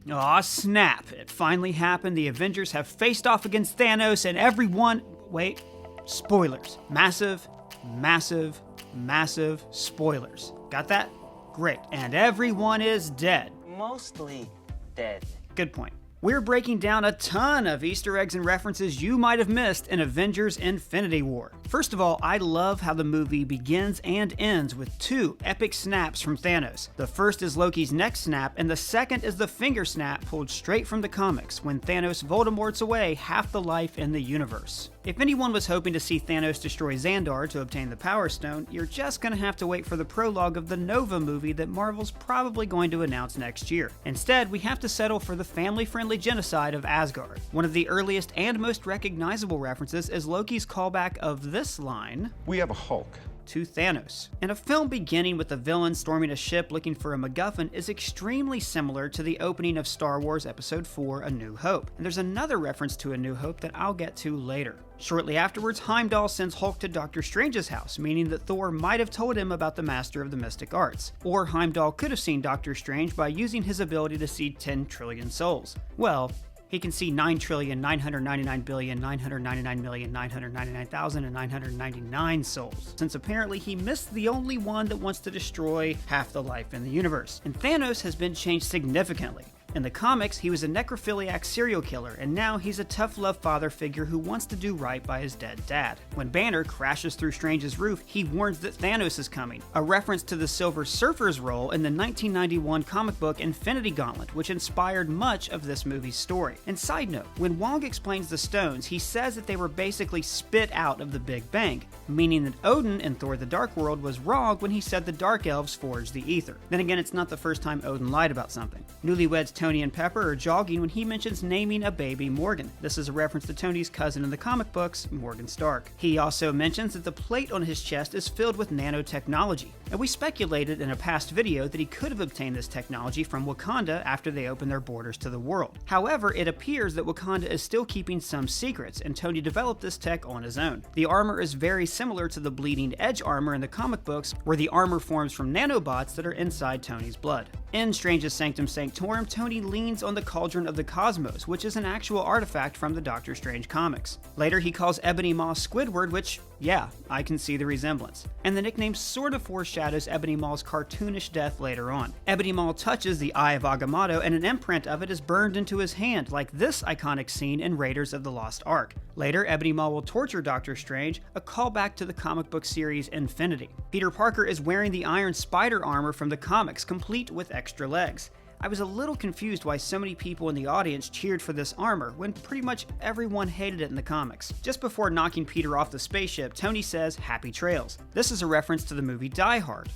Aw, snap. It finally happened. The Avengers have faced off against Thanos and everyone... Wait. Spoilers. Massive, massive, massive spoilers. Got that? Great. And everyone is dead. Mostly dead. Good point. We're breaking down a ton of Easter eggs and references you might have missed in Avengers Infinity War. First of all, I love how the movie begins and ends with two epic snaps from Thanos. The first is Loki's neck snap, and the second is the finger snap pulled straight from the comics when Thanos Voldemorts away half the life in the universe. If anyone was hoping to see Thanos destroy Xandar to obtain the Power Stone, you're just gonna have to wait for the prologue of the Nova movie that Marvel's probably going to announce next year. Instead, we have to settle for the family-friendly Genocide of Asgard. One of the earliest and most recognizable references is Loki's callback of this line, "We have a Hulk." to Thanos. And a film beginning with the villain storming a ship looking for a MacGuffin is extremely similar to the opening of Star Wars Episode 4, A New Hope. And there's another reference to A New Hope that I'll get to later. Shortly afterwards, Heimdall sends Hulk to Doctor Strange's house, meaning that Thor might have told him about the Master of the Mystic Arts. Or Heimdall could have seen Doctor Strange by using his ability to see 10 trillion souls. Well, he can see 9,999,999,999,999 souls, since apparently he missed the only one that wants to destroy half the life in the universe. And Thanos has been changed significantly. In the comics, he was a necrophiliac serial killer, and now he's a tough-love father figure who wants to do right by his dead dad. When Banner crashes through Strange's roof, he warns that Thanos is coming, a reference to the Silver Surfer's role in the 1991 comic book Infinity Gauntlet, which inspired much of this movie's story. And side note, when Wong explains the stones, he says that they were basically spit out of the Big Bang, meaning that Odin in Thor the Dark World was wrong when he said the Dark Elves forged the ether. Then again, it's not the first time Odin lied about something. Newlyweds Tony and Pepper are jogging when he mentions naming a baby Morgan. This is a reference to Tony's cousin in the comic books, Morgan Stark. He also mentions that the plate on his chest is filled with nanotechnology, and we speculated in a past video that he could have obtained this technology from Wakanda after they opened their borders to the world. However, it appears that Wakanda is still keeping some secrets, and Tony developed this tech on his own. The armor is very similar to the Bleeding Edge armor in the comic books, where the armor forms from nanobots that are inside Tony's blood. In Strange's Sanctum Sanctorum, Tony leans on the Cauldron of the Cosmos, which is an actual artifact from the Doctor Strange comics. Later, he calls Ebony Maw Squidward, which, yeah, I can see the resemblance. And the nickname sort of foreshadows Ebony Maw's cartoonish death later on. Ebony Maw touches the Eye of Agamotto, and an imprint of it is burned into his hand, like this iconic scene in Raiders of the Lost Ark. Later, Ebony Maw will torture Doctor Strange, a callback to the comic book series Infinity. Peter Parker is wearing the Iron Spider armor from the comics, complete with extra legs. I was a little confused why so many people in the audience cheered for this armor, when pretty much everyone hated it in the comics. Just before knocking Peter off the spaceship, Tony says, "Happy trails." This is a reference to the movie Die Hard.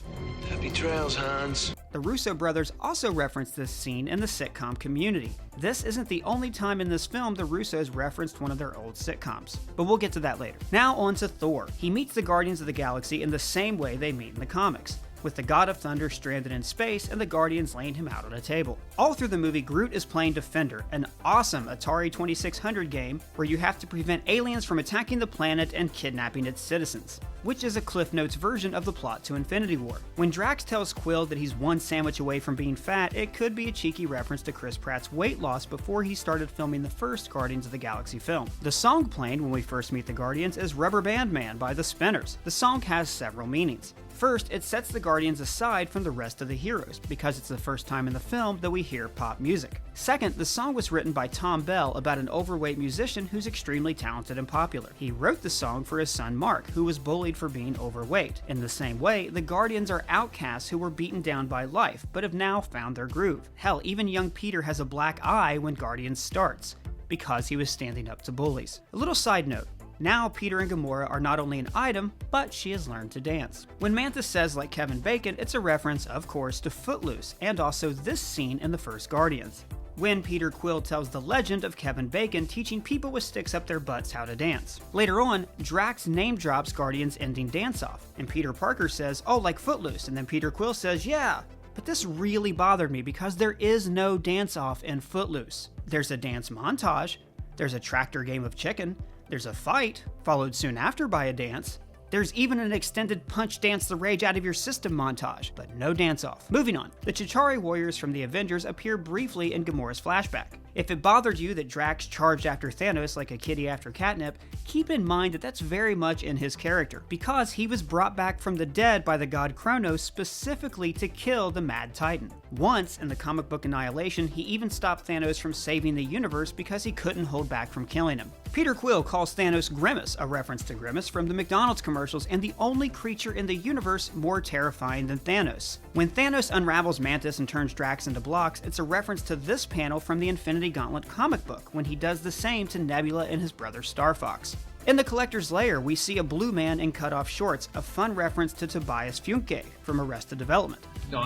Happy trails, Hans. The Russo brothers also referenced this scene in the sitcom Community. This isn't the only time in this film the Russos referenced one of their old sitcoms, but we'll get to that later. Now on to Thor. He meets the Guardians of the Galaxy in the same way they meet in the comics, with the God of Thunder stranded in space and the Guardians laying him out on a table. All through the movie, Groot is playing Defender, an awesome Atari 2600 game where you have to prevent aliens from attacking the planet and kidnapping its citizens, which is a Cliff Notes version of the plot to Infinity War. When Drax tells Quill that he's one sandwich away from being fat, it could be a cheeky reference to Chris Pratt's weight loss before he started filming the first Guardians of the Galaxy film. The song playing when we first meet the Guardians is Rubber Band Man by the Spinners. The song has several meanings. First, it sets the Guardians aside from the rest of the heroes, because it's the first time in the film that we hear pop music. Second, the song was written by Tom Bell about an overweight musician who's extremely talented and popular. He wrote the song for his son Mark, who was bullied for being overweight. In the same way, the Guardians are outcasts who were beaten down by life, but have now found their groove. Hell, even young Peter has a black eye when Guardians starts, because he was standing up to bullies. A little side note. Now Peter and Gamora are not only an item, but she has learned to dance. When Mantis says like Kevin Bacon, it's a reference, of course, to Footloose, and also this scene in the first Guardians, when Peter Quill tells the legend of Kevin Bacon teaching people with sticks up their butts how to dance. Later on, Drax name drops Guardians' ending dance-off, and Peter Parker says, "Oh, like Footloose," and then Peter Quill says, "Yeah." But this really bothered me because there is no dance-off in Footloose. There's a dance montage, there's a tractor game of chicken, there's a fight, followed soon after by a dance, There's even an extended punch dance the rage out of your system montage, but no dance off. Moving on, the Chitauri Warriors from the Avengers appear briefly in Gamora's flashback. If it bothered you that Drax charged after Thanos like a kitty after catnip, keep in mind that that's very much in his character, because he was brought back from the dead by the god Kronos specifically to kill the Mad Titan. Once, in the comic book Annihilation, he even stopped Thanos from saving the universe because he couldn't hold back from killing him. Peter Quill calls Thanos Grimace, a reference to Grimace from the McDonald's commercials, and the only creature in the universe more terrifying than Thanos. When Thanos unravels Mantis and turns Drax into blocks, it's a reference to this panel from the Infinity Gauntlet comic book, when he does the same to Nebula and his brother Star Fox. In the Collector's Lair, we see a blue man in cut-off shorts, a fun reference to Tobias Funke from Arrested Development. No,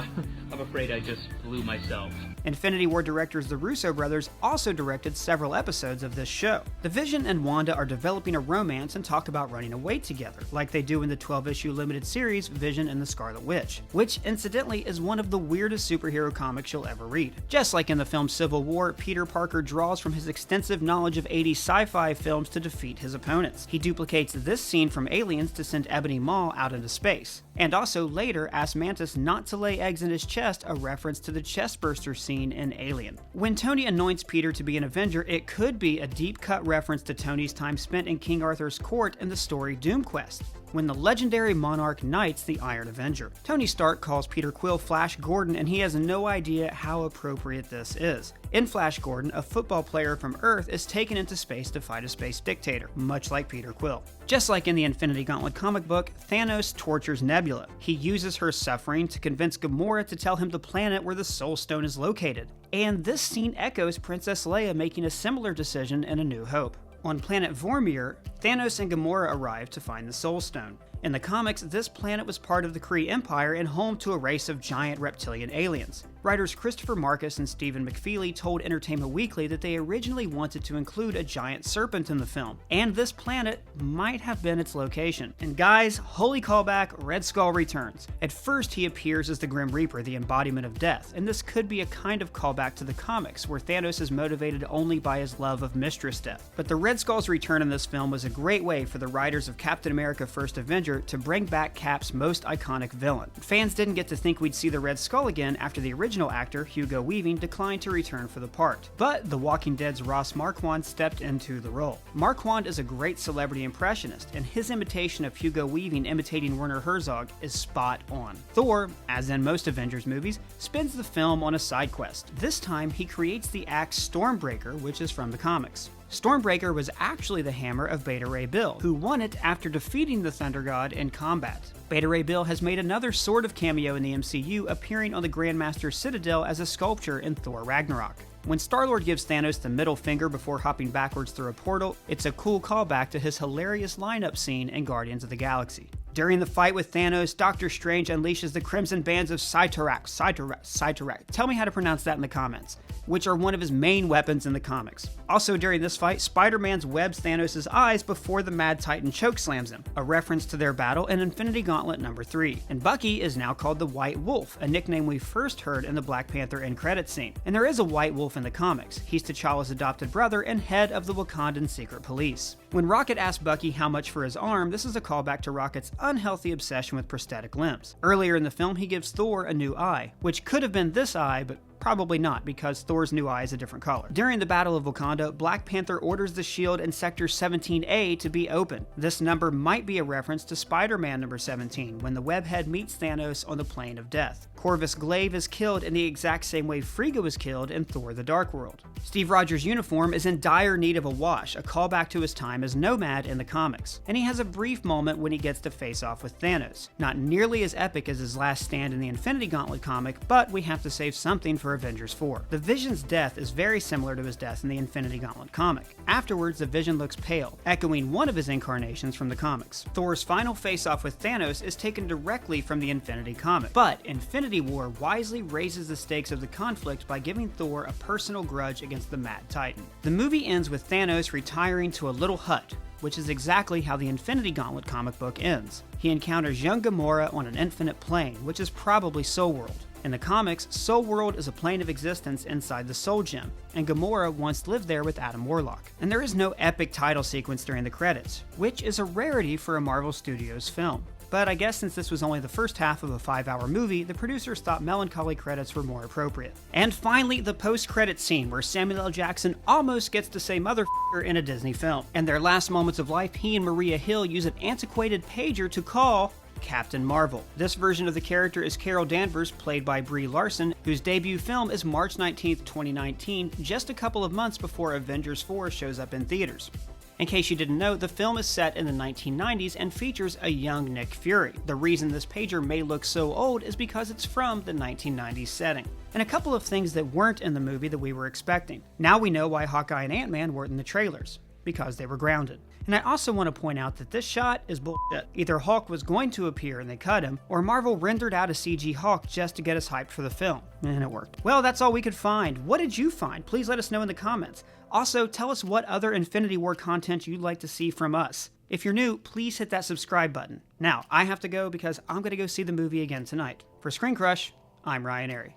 I'm afraid I just blew myself. Infinity War directors the Russo brothers also directed several episodes of this show. The Vision and Wanda are developing a romance and talk about running away together, like they do in the 12-issue limited series Vision and the Scarlet Witch, which incidentally is one of the weirdest superhero comics you'll ever read. Just like in the film Civil War, Peter Parker draws from his extensive knowledge of 80s sci-fi films to defeat his opponents. He duplicates this scene from Aliens to send Ebony Maw out into space, and also later asks Mantis not to lay eggs in his chest, a reference to the chestburster scene in Alien. When Tony anoints Peter to be an Avenger, it could be a deep-cut reference to Tony's time spent in King Arthur's court in the story Doom Quest, when the legendary monarch knights the Iron Avenger. Tony Stark calls Peter Quill Flash Gordon, and he has no idea how appropriate this is. In Flash Gordon, a football player from Earth is taken into space to fight a space dictator, much like Peter Quill. Just like in the Infinity Gauntlet comic book, Thanos tortures Nebula. He uses her suffering to convince Gamora to tell him the planet where the Soul Stone is located. And this scene echoes Princess Leia making a similar decision in A New Hope. On planet Vormir, Thanos and Gamora arrive to find the Soul Stone. In the comics, this planet was part of the Kree Empire and home to a race of giant reptilian aliens. Writers Christopher Marcus and Stephen McFeely told Entertainment Weekly that they originally wanted to include a giant serpent in the film, and this planet might have been its location. And guys, holy callback, Red Skull returns. At first, he appears as the Grim Reaper, the embodiment of death, and this could be a kind of callback to the comics, where Thanos is motivated only by his love of Mistress Death. But the Red Skull's return in this film was a great way for the writers of Captain America First Avenger to bring back Cap's most iconic villain. Fans didn't get to think we'd see the Red Skull again after the original actor, Hugo Weaving, declined to return for the part. But The Walking Dead's Ross Marquand stepped into the role. Marquand is a great celebrity impressionist, and his imitation of Hugo Weaving imitating Werner Herzog is spot on. Thor, as in most Avengers movies, spends the film on a side quest. This time, he creates the axe Stormbreaker, which is from the comics. Stormbreaker was actually the hammer of Beta Ray Bill, who won it after defeating the Thunder God in combat. Beta Ray Bill has made another sort of cameo in the MCU, appearing on the Grandmaster Citadel as a sculpture in Thor Ragnarok. When Star-Lord gives Thanos the middle finger before hopping backwards through a portal, it's a cool callback to his hilarious lineup scene in Guardians of the Galaxy. During the fight with Thanos, Doctor Strange unleashes the Crimson Bands of Chitauri. Tell me how to pronounce that in the comments, which are one of his main weapons in the comics. Also during this fight, Spider-Man webs Thanos' eyes before the Mad Titan chokeslams him, a reference to their battle in Infinity Gauntlet number 3. And Bucky is now called the White Wolf, a nickname we first heard in the Black Panther end credits scene. And there is a White Wolf in the comics. He's T'Challa's adopted brother and head of the Wakandan secret police. When Rocket asks Bucky how much for his arm, this is a callback to Rocket's unhealthy obsession with prosthetic limbs. Earlier in the film, he gives Thor a new eye, which could have been this eye, but probably not, because Thor's new eye is a different color. During the Battle of Wakanda, Black Panther orders the shield in Sector 17A to be open. This number might be a reference to Spider-Man number 17, when the Webhead meets Thanos on the Plane of Death. Corvus Glaive is killed in the exact same way Frigga was killed in Thor the Dark World. Steve Rogers' uniform is in dire need of a wash, a callback to his time as Nomad in the comics. And he has a brief moment when he gets to face off with Thanos. Not nearly as epic as his last stand in the Infinity Gauntlet comic, but we have to save something for Avengers 4. The Vision's death is very similar to his death in the Infinity Gauntlet comic. Afterwards, the Vision looks pale, echoing one of his incarnations from the comics. Thor's final face-off with Thanos is taken directly from the Infinity comic, but Infinity War wisely raises the stakes of the conflict by giving Thor a personal grudge against the Mad Titan. The movie ends with Thanos retiring to a little hut, which is exactly how the Infinity Gauntlet comic book ends. He encounters young Gamora on an infinite plane, which is probably Soul World. In the comics, Soul World is a plane of existence inside the Soul Gem, and Gamora once lived there with Adam Warlock. And there is no epic title sequence during the credits, which is a rarity for a Marvel Studios film. But I guess since this was only the first half of a 5-hour movie, the producers thought melancholy credits were more appropriate. And finally, the post-credits scene where Samuel L. Jackson almost gets to say motherfucker in a Disney film. In their last moments of life, he and Maria Hill use an antiquated pager to call Captain Marvel. This version of the character is Carol Danvers, played by Brie Larson, whose debut film is March 19, 2019, just a couple of months before Avengers 4 shows up in theaters. In case you didn't know, the film is set in the 1990s and features a young Nick Fury. The reason this pager may look so old is because it's from the 1990s setting. And a couple of things that weren't in the movie that we were expecting. Now we know why Hawkeye and Ant-Man weren't in the trailers. Because they were grounded. And I also want to point out that this shot is bullshit. Either Hulk was going to appear and they cut him, or Marvel rendered out a CG Hulk just to get us hyped for the film. And it worked. Well, that's all we could find. What did you find? Please let us know in the comments. Also, tell us what other Infinity War content you'd like to see from us. If you're new, please hit that subscribe button. Now, I have to go because I'm going to go see the movie again tonight. For Screen Crush, I'm Ryan Airy.